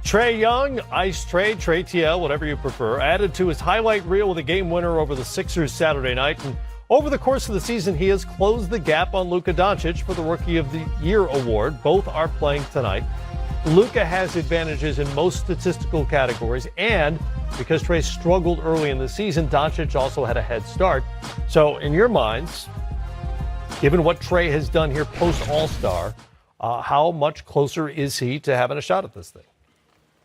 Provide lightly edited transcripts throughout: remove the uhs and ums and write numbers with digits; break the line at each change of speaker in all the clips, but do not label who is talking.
Trae Young, Ice Trae, Trae TL, whatever you prefer, added to his highlight reel with a game winner over the Sixers Saturday night. And over the course of the season, he has closed the gap on Luka Doncic for the Rookie of the Year award. Both are playing tonight. Luka has advantages in most statistical categories, and because Trae struggled early in the season, Doncic also had a head start. So in your minds, given what Trae has done here post-All-Star, how much closer is he to having a shot at this thing?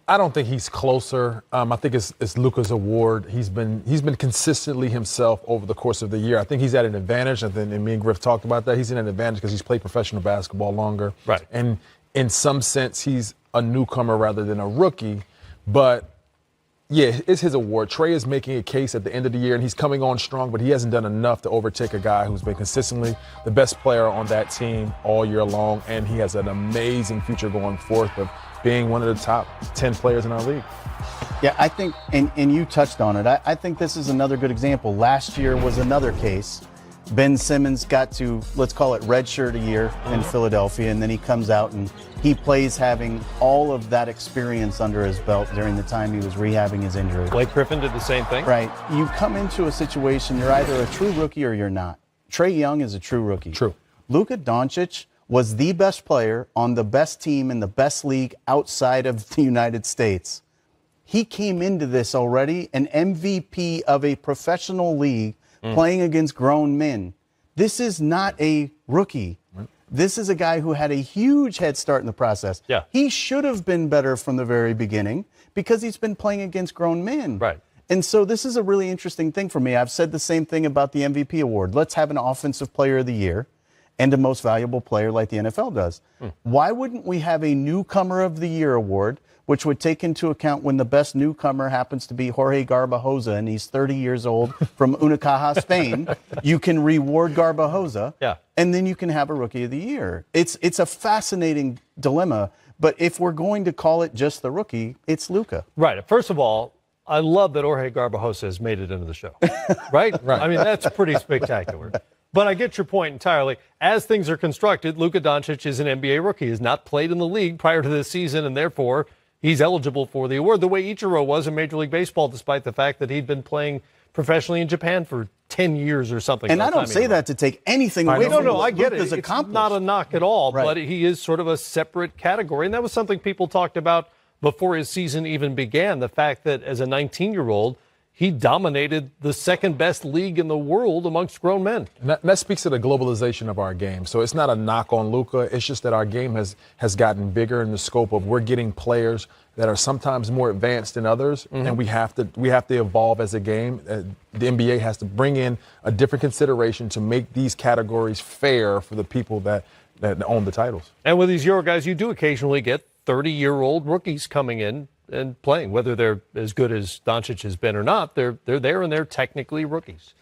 I don't think he's closer. I think it's Luka's award. He's been consistently himself over the course of the year. I think he's at an advantage. And me and Griff talked about that. He's in an advantage because he's played professional basketball longer.
Right.
And in some sense, he's a newcomer rather than a rookie. But yeah, it's his award. Trae is making a case at the end of the year, and he's coming on strong, but he hasn't done enough to overtake a guy who's been consistently the best player on that team all year long, and he has an amazing future going forth of being one of the top 10 players in our league.
Yeah, I think, and you touched on it, I think this is another good example. Last year was another case. Ben Simmons got to, let's call it redshirt a year in Philadelphia, and then he comes out and he plays having all of that experience under his belt during the time he was rehabbing his injury.
Blake Griffin did the same thing.
Right. You come into a situation, you're either a true rookie or you're not. Trae Young is a true rookie.
True.
Luka Doncic was the best player on the best team in the best league outside of the United States. He came into this already an MVP of a professional league playing against grown men. This is not a rookie. This is a guy who had a huge head start in the process.
Yeah.
He should have been better from the very beginning because he's been playing against grown men.
Right.
And so this is a really interesting thing for me. I've said the same thing about the MVP award. Let's have an offensive player of the year and a most valuable player like the NFL does. Why wouldn't we have a newcomer of the year award, which would take into account when the best newcomer happens to be Jorge Garbajosa, and he's 30 years old from Unicaja, Spain. You can reward Garbajosa, and then you can have a Rookie of the Year. It's a fascinating dilemma, but if we're going to call it just the rookie, it's Luka.
Right. First of all, I love that Jorge Garbajosa has made it into the show. Right?
Right.
I mean, that's pretty spectacular. But I get your point entirely. As things are constructed, Luka Doncic is an NBA rookie. He has not played in the league prior to this season, and therefore he's eligible for the award the way Ichiro was in Major League Baseball, despite the fact that he'd been playing professionally in Japan for 10 years or something.
And I don't say that to take anything away from
I get it.
Luka's
It's
accomplished.
not a knock at all,
Right.
but he is sort of a separate category. And that was something people talked about before his season even began, the fact that as a 19-year-old, he dominated the second best league in the world amongst grown men.
And that speaks to the globalization of our game. So it's not a knock on Luka. It's just that our game has gotten bigger in the scope of we're getting players that are sometimes more advanced than others, and we have to evolve as a game. The NBA has to bring in a different consideration to make these categories fair for the people that own the titles.
And with these Euro guys, you do occasionally get 30-year-old rookies coming in and playing, whether they're as good as Doncic has been or not. They're there and they're technically rookies.